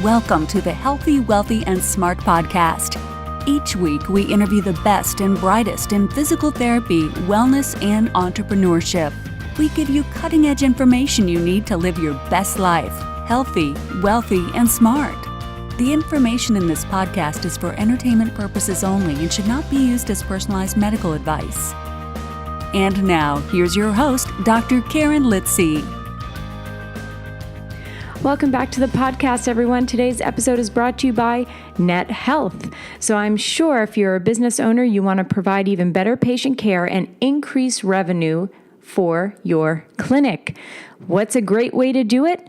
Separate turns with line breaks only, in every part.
Welcome to the Healthy, Wealthy, and Smart podcast. Each week, we interview the best and brightest in physical therapy, wellness, and entrepreneurship. We give you cutting-edge information you need to live your best life, healthy, wealthy, and smart. The information in this podcast is for entertainment purposes only and should not be used as personalized medical advice. And now, here's your host, Dr. Karen Litzy.
Welcome back to the podcast, everyone. Today's episode is brought to you by Net Health. So I'm sure if you're a business owner, you want to provide even better patient care and increase revenue for your clinic. What's a great way to do it?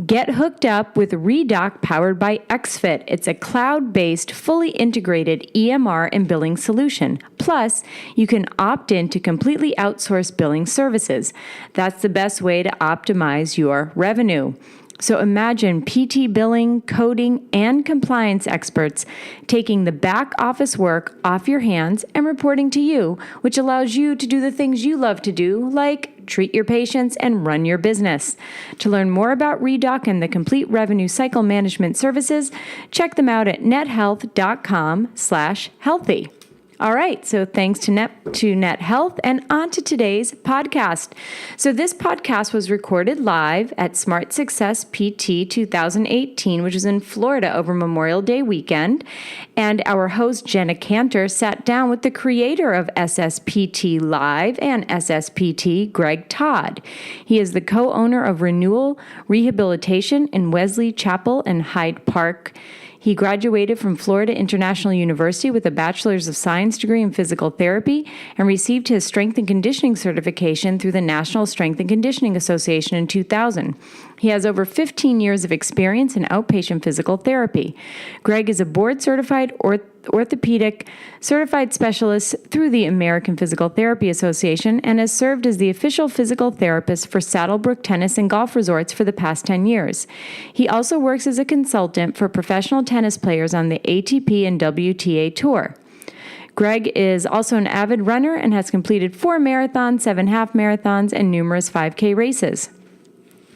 Get hooked up with Redoc powered by XFit. It's a cloud-based, fully integrated EMR and billing solution. Plus, you can opt in to completely outsource billing services. That's the best way to optimize your revenue. So imagine PT billing, coding, and compliance experts taking the back office work off your hands and reporting to you, which allows you to do the things you love to do, like treat your patients and run your business. To learn more about Redoc and the complete revenue cycle management services, check them out at nethealth.com/healthy. All right, so thanks to Net Health, and on to today's podcast. So this podcast was recorded live at Smart Success PT 2018, which is in Florida over Memorial Day weekend. And our host, Jenna Kantor, sat down with the creator of SSPT Live and SSPT, Greg Todd. He is the co-owner of Renewal Rehabilitation in Wesley Chapel and Hyde Park. He graduated from Florida International University with a Bachelors of Science Degree in Physical Therapy and received his Strength and Conditioning certification through the National Strength and Conditioning Association in 2000. He has over 15 years of experience in outpatient physical therapy. Greg is a board-certified orthopedic certified specialist through the American Physical Therapy Association and has served as the official physical therapist for Saddlebrook Tennis and Golf Resorts for the past 10 years. He also works as a consultant for professional tennis players on the ATP and WTA Tour. Greg is also an avid runner and has completed 4 marathons, 7 half marathons, and numerous 5K races.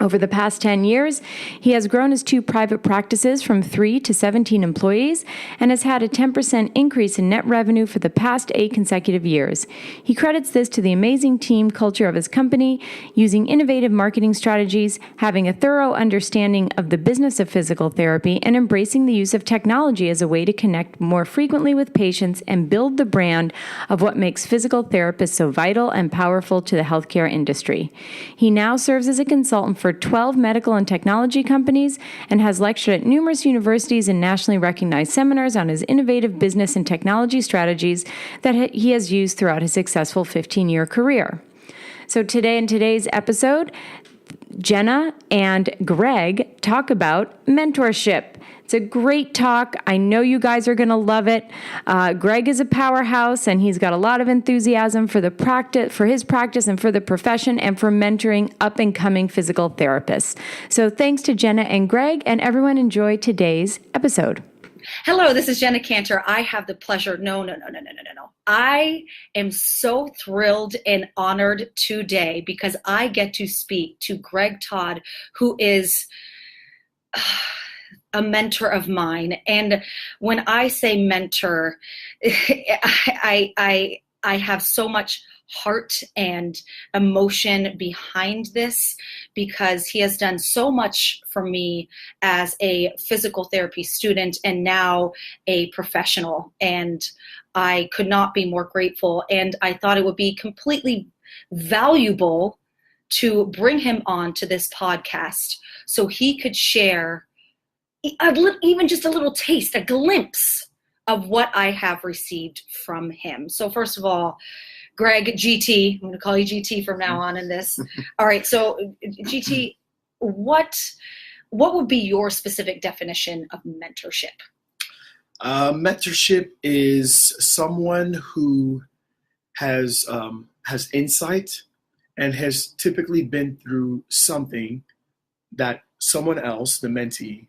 Over the past 10 years, he has grown his 2 private practices from 3 to 17 employees and has had a 10% increase in net revenue for the past 8 consecutive years. He credits this to the amazing team culture of his company, using innovative marketing strategies, having a thorough understanding of the business of physical therapy, and embracing the use of technology as a way to connect more frequently with patients and build the brand of what makes physical therapists so vital and powerful to the healthcare industry. He now serves as a consultant for 12 medical and technology companies and has lectured at numerous universities and nationally recognized seminars on his innovative business and technology strategies that he has used throughout his successful 15-year career. So today, in today's episode, Jenna and Greg talk about mentorship. It's a great talk. I know you guys are going to love it. Greg is a powerhouse, and he's got a lot of enthusiasm for his practice and for the profession and for mentoring up-and-coming physical therapists. So thanks to Jenna and Greg, and everyone enjoy today's episode.
Hello, this is Jenna Kantor. I have the pleasure. No. I am so thrilled and honored today because I get to speak to Greg Todd, who is a mentor of mine. And when I say mentor, I have so much heart and emotion behind this because he has done so much for me as a physical therapy student and now a professional. And I could not be more grateful. And I thought it would be completely valuable to bring him on to this podcast so he could share even just a little taste, a glimpse of what I have received from him. So first of all, Greg, GT, I'm going to call you GT from now on in this. All right, so GT, what would be your specific definition of mentorship?
Mentorship is someone who has insight and has typically been through something that someone else, the mentee,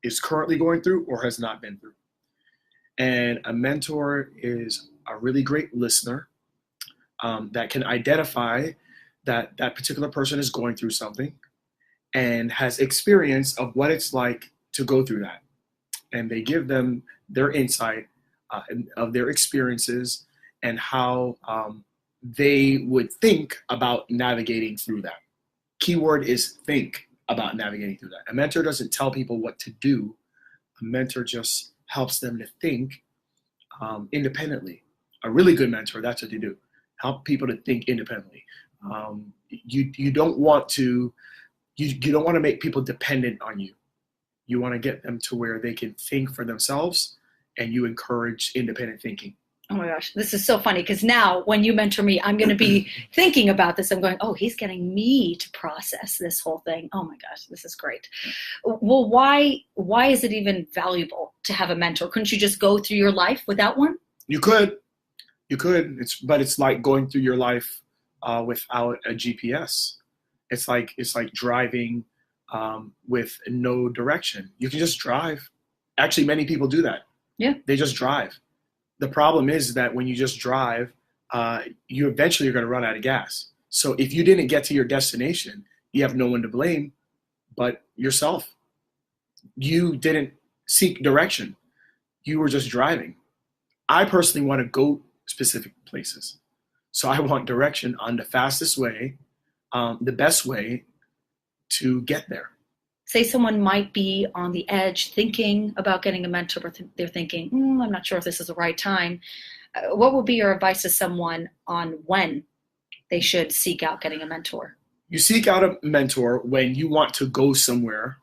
is currently going through or has not been through. And a mentor is a really great listener that can identify that particular person is going through something and has experience of what it's like to go through that. And they give them their insight of their experiences and how they would think about navigating through that. Keyword is think about navigating through that. A mentor doesn't tell people what to do. A mentor just helps them to think independently. A really good mentor, that's what they do. Help people to think independently. You don't want to make people dependent on you. You want to get them to where they can think for themselves, and you encourage independent thinking.
Oh my gosh, this is so funny, because now when you mentor me, I'm going to be thinking about this. I'm going, oh, he's getting me to process this whole thing. Oh my gosh, this is great. Well, why is it even valuable to have a mentor? Couldn't you just go through your life without one?
You could. But it's like going through your life without a GPS. It's like driving with no direction. You can just drive. Actually, many people do that.
Yeah.
They just drive. The problem is that when you just drive, you eventually are going to run out of gas. So if you didn't get to your destination, you have no one to blame but yourself. You didn't seek direction. You were just driving. I personally want to go specific places. So I want direction on the fastest way, the best way to get there.
Say someone might be on the edge thinking about getting a mentor, but they're thinking, I'm not sure if this is the right time. What would be your advice to someone on when they should seek out getting a mentor?
You seek out a mentor when you want to go somewhere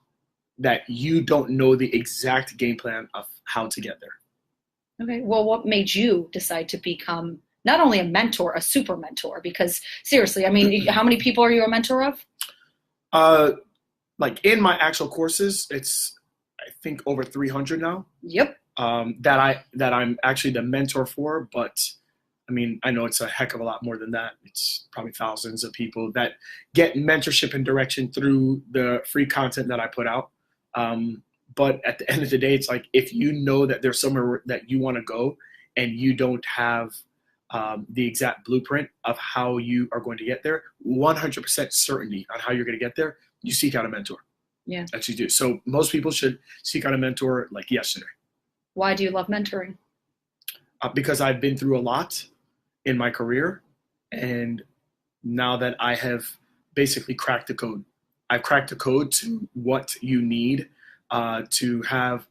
that you don't know the exact game plan of how to get there.
Okay. Well, what made you decide to become not only a mentor, a super mentor? Because seriously, I mean, how many people are you a mentor of?
Like in my actual courses, it's I think over 300 now.
Yep.
That I'm actually the mentor for, but I mean, I know it's a heck of a lot more than that. It's probably thousands of people that get mentorship and direction through the free content that I put out. But at the end of the day, it's like, if you know that there's somewhere that you want to go and you don't have the exact blueprint of how you are going to get there, 100% certainty on how you're going to get there, you seek out a mentor.
Yeah.
That you do. So most people should seek out a mentor like yesterday.
Why do you love mentoring?
Because I've been through a lot in my career. And now that I have basically cracked the code, I've cracked the code to what you need to have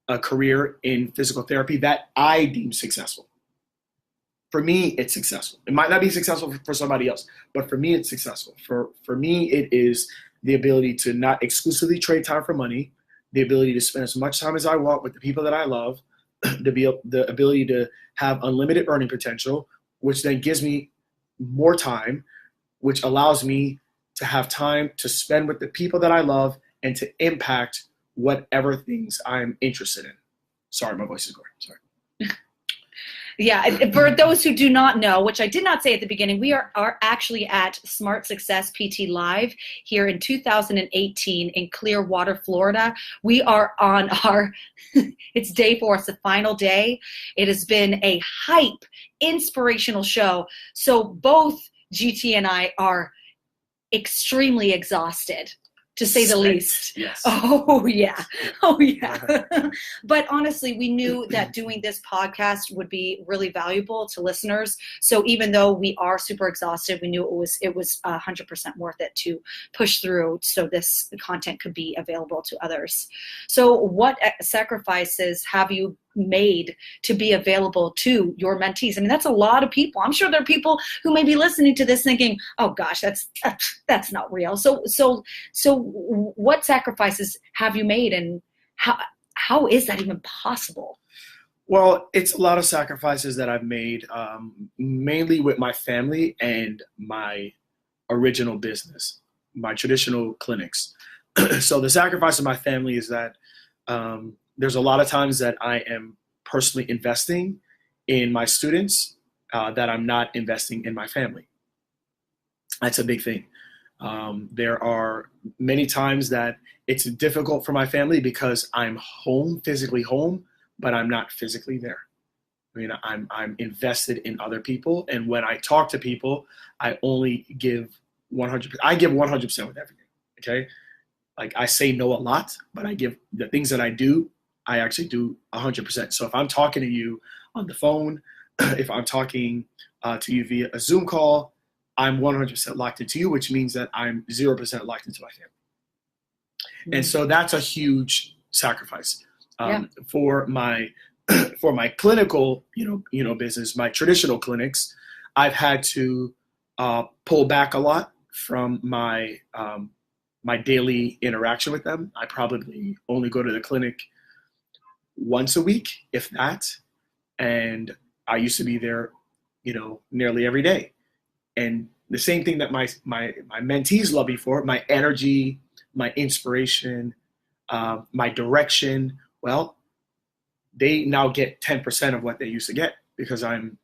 a career in physical therapy that I deem successful. For me, it's successful. It might not be successful for somebody else, but for me, it's successful. For me, it is the ability to not exclusively trade time for money, the ability to spend as much time as I want with the people that I love, the ability to have unlimited earning potential, which then gives me more time, which allows me to have time to spend with the people that I love and to impact whatever things I'm interested in. Sorry, my voice is going. Sorry.
Yeah, for those who do not know, which I did not say at the beginning, we are actually at Smart Success PT Live here in 2018 in Clearwater, Florida. We are on our, it's day 4, it's the final day. It has been a hype, inspirational show. So both GT and I are extremely exhausted, to say the least.
Yes.
Oh yeah. But honestly, we knew that doing this podcast would be really valuable to listeners. So even though we are super exhausted, we knew it was 100% worth it to push through so this content could be available to others. So what sacrifices have you made to be available to your mentees? I mean, that's a lot of people. I'm sure there are people who may be listening to this thinking, oh gosh, that's not real. So what sacrifices have you made, and how is that even possible?
Well, it's a lot of sacrifices that I've made, mainly with my family and my original business, my traditional clinics. So the sacrifice of my family is that there's a lot of times that I am personally investing in my students that I'm not investing in my family. That's a big thing. There are many times that it's difficult for my family because I'm home, physically home, but I'm not physically there. I mean, I'm invested in other people. And when I talk to people, I only give 100%. I give 100% with everything. Okay. like I say no a lot, but I give the things that I do, I actually do 100%. So if I'm talking to you on the phone, if I'm talking to you via a Zoom call, I'm 100% locked into you, which means that I'm 0% locked into my family. Mm-hmm. And so that's a huge sacrifice for my clinical, business, my traditional clinics. I've had to pull back a lot from my daily interaction with them. I probably only go to the clinic once a week, if that. And I used to be there, nearly every day. And the same thing that my mentees love me for, my energy, my inspiration, my direction, well, they now get 10% of what they used to get because I'm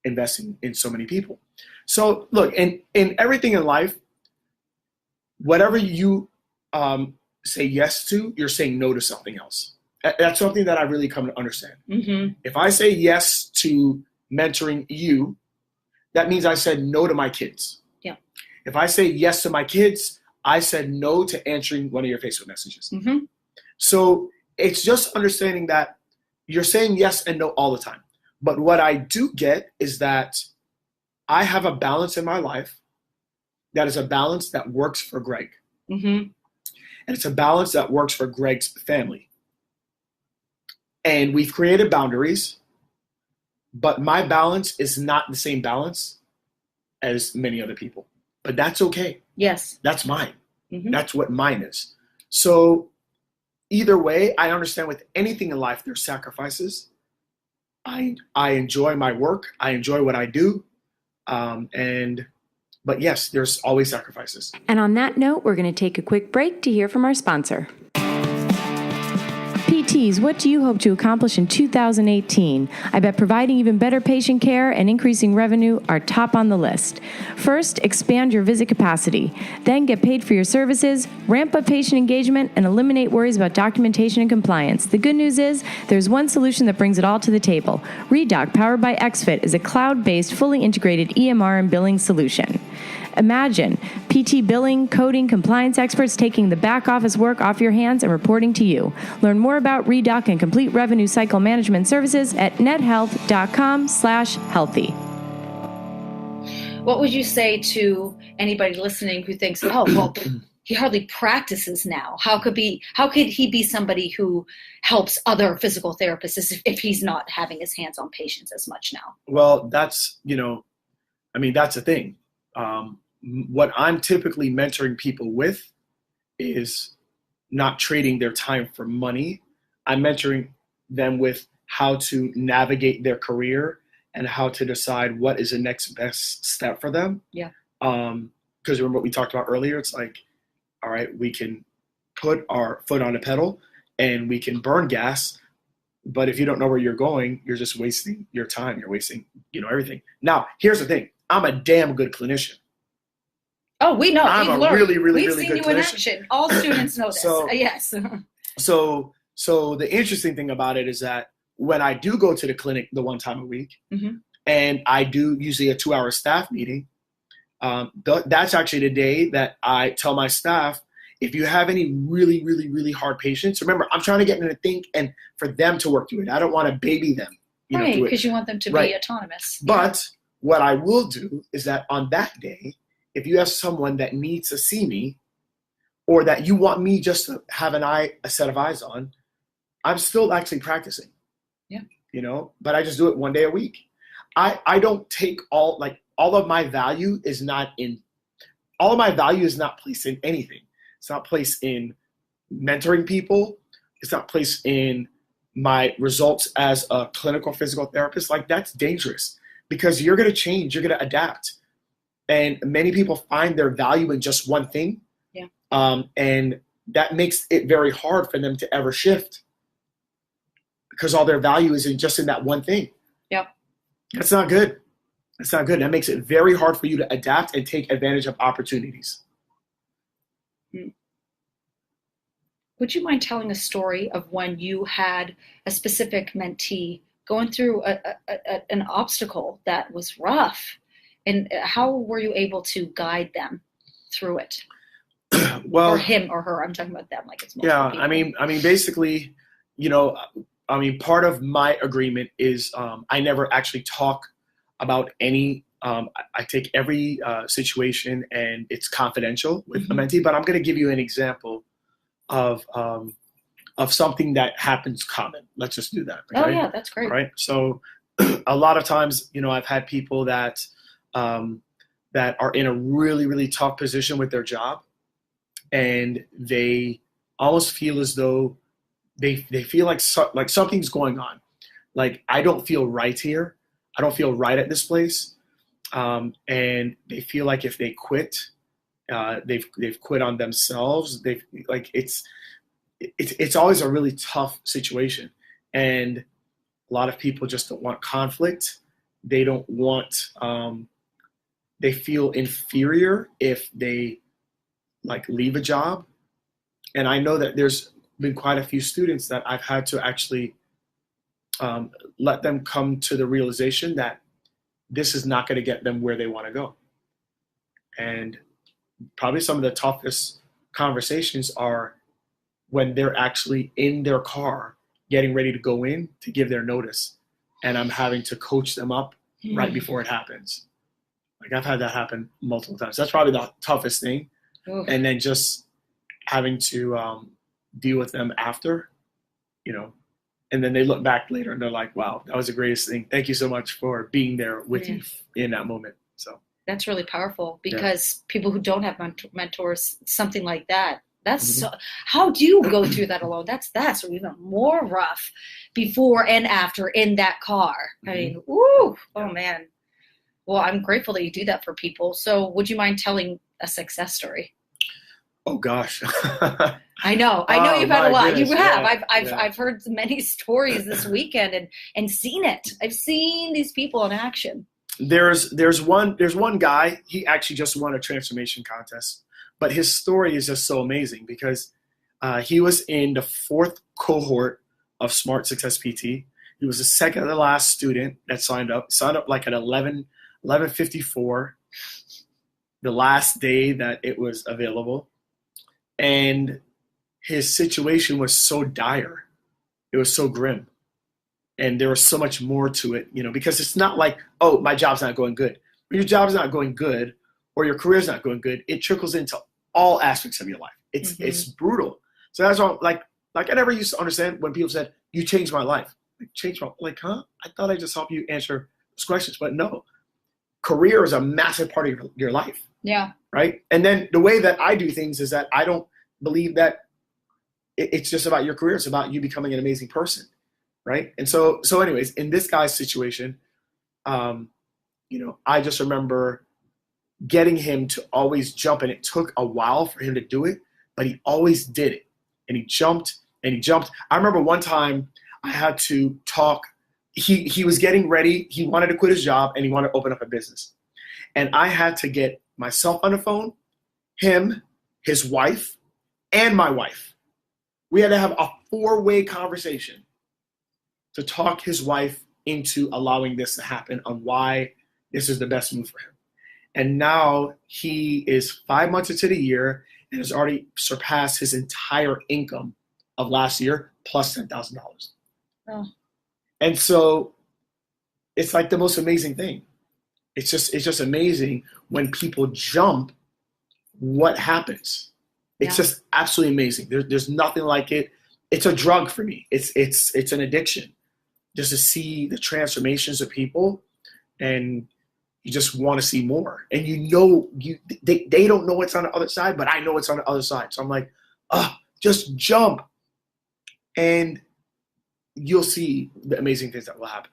investing in so many people. So look, in everything in life, whatever you say yes to, you're saying no to something else. That's something that I really come to understand. Mm-hmm. If I say yes to mentoring you, that means I said no to my kids. Yeah. If I say yes to my kids, I said no to answering one of your Facebook messages. Mm-hmm. So it's just understanding that you're saying yes and no all the time. But what I do get is that I have a balance in my life that is a balance that works for Greg. Mm-hmm. And it's a balance that works for Greg's family. And we've created boundaries, but my balance is not the same balance as many other people. But that's okay. Yes. That's mine. Mm-hmm. That's what mine is. So either way, I understand with anything in life, there's sacrifices. I enjoy my work. I enjoy what I do. But yes, there's always sacrifices.
And on that note, we're going to take a quick break to hear from our sponsor. PTs, what do you hope to accomplish in 2018? I bet providing even better patient care and increasing revenue are top on the list. First, expand your visit capacity. Then get paid for your services, ramp up patient engagement, and eliminate worries about documentation and compliance. The good news is there's one solution that brings it all to the table. ReDoc, powered by XFit, is a cloud-based, fully integrated EMR and billing solution. Imagine PT billing, coding, compliance experts taking the back office work off your hands and reporting to you. Learn more about ReDoc and complete revenue cycle management services at nethealth.com/healthy.
What would you say to anybody listening who thinks, oh, well, he hardly practices now? How could he be somebody who helps other physical therapists if he's not having his hands on patients as much now?
Well, that's the thing. What I'm typically mentoring people with is not trading their time for money. I'm mentoring them with how to navigate their career and how to decide what is the next best step for them. Yeah. Because remember what we talked about earlier? It's like, all right, we can put our foot on the pedal and we can burn gas, but if you don't know where you're going, you're just wasting your time. You're wasting, everything. Now, here's the thing. I'm a damn good clinician.
Oh, we know.
I'm a really, really, really good clinician. We've seen you in
action. All students know this. Yes.
So the interesting thing about it is that when I do go to the clinic the one time a week, mm-hmm. and I do usually a 2-hour staff meeting, that's actually the day that I tell my staff, if you have any really, really, really hard patients, remember, I'm trying to get them to think and for them to work through it. I don't want to baby them.
Right, because you want them to be autonomous.
But what I will do is that on that day, if you have someone that needs to see me or that you want me just to have a set of eyes on, I'm still actually practicing. Yeah. But I just do it one day a week. I don't take all of my value is not placed in anything. It's not placed in mentoring people. It's not placed in my results as a clinical physical therapist. That's dangerous because you're going to change, you're going to adapt. And many people find their value in just one thing. Yeah. And that makes it very hard for them to ever shift because all their value is in that one thing. Yep. That's not good. That's not good. That makes it very hard for you to adapt and take advantage of opportunities.
Would you mind telling a story of when you had a specific mentee going through an obstacle that was rough? And how were you able to guide them through it?
Well,
or him or her. I'm talking about them, like it's multiple
yeah.
people.
I mean, basically, part of my agreement is I never actually talk about any. I take every situation and it's confidential with a mentee. But I'm going to give you an example of something that happens common. Let's just do that. Okay?
Oh yeah, that's great.
All right. So a lot of times, I've had people that that are in a really, really tough position with their job, and they almost feel as though they feel like something's going on. Like, I don't feel right here. I don't feel right at this place. And they feel like if they quit, they've quit on themselves. It's always a really tough situation. And a lot of people just don't want conflict. They don't want, they feel inferior if they leave a job. And I know that there's been quite a few students that I've had to actually let them come to the realization that this is not going to get them where they want to go. And probably some of the toughest conversations are when they're actually in their car getting ready to go in to give their notice, and I'm having to coach them up right before it happens. Like, I've had that happen multiple times. That's probably the toughest thing.
Oof.
And then just having to deal with them after, and then they look back later and they're like, wow, that was the greatest thing. Thank you so much for being there with me in that moment. So
that's really powerful, because people who don't have mentors, something like that, that's so, how do you go through that alone? That's even more rough before and after in that car. I mean, ooh, oh man. Well, I'm grateful that you do that for people. So would you mind telling a success story?
Oh gosh.
I know you've had a lot.
Goodness.
You have.
Yeah.
I've heard many stories this weekend and seen it. I've seen these people in action.
There's one guy, he actually just won a transformation contest, but his story is just so amazing because he was in the 4th cohort of Smart Success PT. He was the second to last student that signed up like at 11:54, the last day that it was available. And his situation was so dire. It was so grim. And there was so much more to it, because it's not like, oh, my job's not going good. When your job's not going good or your career's not going good, it trickles into all aspects of your life. It's brutal. So that's all, like I never used to understand when people said, you changed my life. Huh? I thought I just helped you answer those questions. But no, career is a massive part of your life.
Yeah.
Right. And then the way that I do things is that I don't believe that it's just about your career. It's about you becoming an amazing person. Right. And so anyways, in this guy's situation, I just remember getting him to always jump, and it took a while for him to do it, but he always did it. And he jumped and he jumped. I remember one time I had to talk. He was getting ready. He wanted to quit his job and he wanted to open up a business. And I had to get myself on the phone, him, his wife, and my wife. We had to have a 4-way conversation to talk his wife into allowing this to happen, on why this is the best move for him. And now he is 5 months into the year and has already surpassed his entire income of last year, plus $10,000.
Oh.
And so it's like the most amazing thing. It's just amazing when people jump, what happens. It's just absolutely amazing. There's nothing like it. It's a drug for me. It's an addiction, just to see the transformations of people, and you just want to see more. And they don't know what's on the other side, but I know what's on the other side. So I'm like, just jump, and you'll see the amazing things that will happen.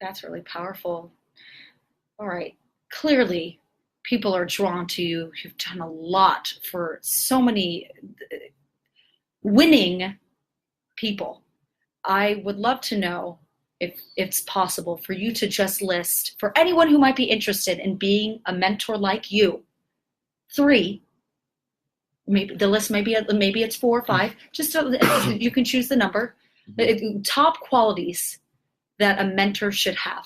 That's really powerful. All right. Clearly, people are drawn to you. You've done a lot for so many winning people. I would love to know if it's possible for you to just list, for anyone who might be interested in being a mentor like you, 3, maybe the list maybe it's 4 or 5, just so you can choose the number, top qualities that a mentor should have.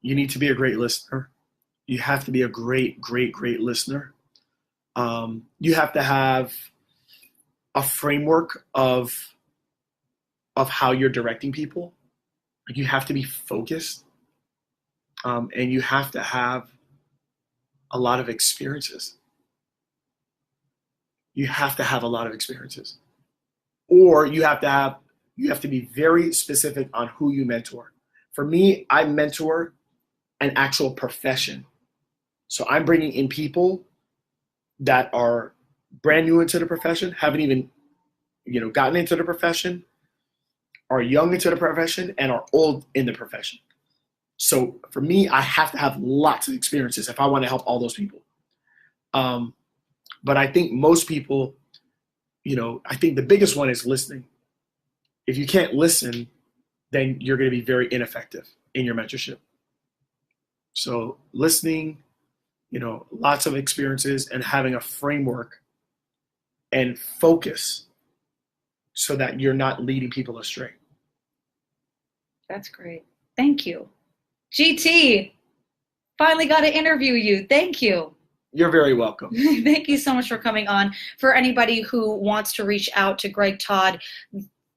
You need to be a great listener. You have to be a great, great, great listener. You have to have a framework of how you're directing people. You have to be focused, and you have to have a lot of experiences. You have to have a lot of experiences, or you have to be very specific on who you mentor. For me, I mentor an actual profession. So I'm bringing in people that are brand new into the profession, haven't even, gotten into the profession, are young into the profession, and are old in the profession. So for me, I have to have lots of experiences if I want to help all those people. But I think most people, I think the biggest one is listening. If you can't listen, then you're going to be very ineffective in your mentorship. So listening, lots of experiences, and having a framework and focus so that you're not leading people astray.
That's great. Thank you. GT, finally got to interview you. Thank you.
You're very welcome.
Thank you so much for coming on. For anybody who wants to reach out to Greg Todd,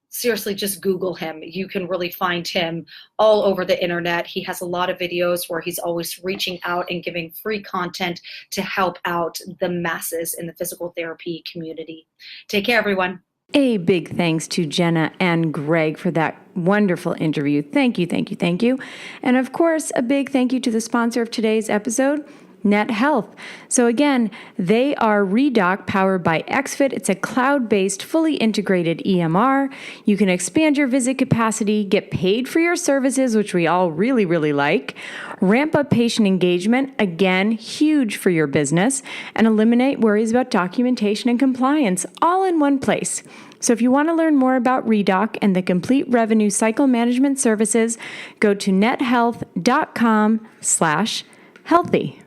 seriously, just Google him. You can really find him all over the internet. He has a lot of videos where he's always reaching out and giving free content to help out the masses in the physical therapy community. Take care, everyone.
A big thanks to Jenna and Greg for that wonderful interview. Thank you, thank you, thank you. And of course, a big thank you to the sponsor of today's episode, Net Health. So again, they are Redoc powered by XFit. It's a cloud-based, fully integrated EMR. You can expand your visit capacity, get paid for your services, which we all really, really like, ramp up patient engagement, again, huge for your business, and eliminate worries about documentation and compliance, all in one place. So if you want to learn more about Redoc and the complete revenue cycle management services, go to nethealth.com/healthy.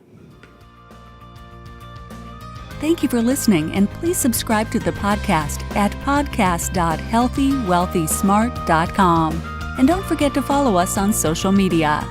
Thank you for listening, and please subscribe to the podcast at podcast.healthywealthysmart.com. And don't forget to follow us on social media.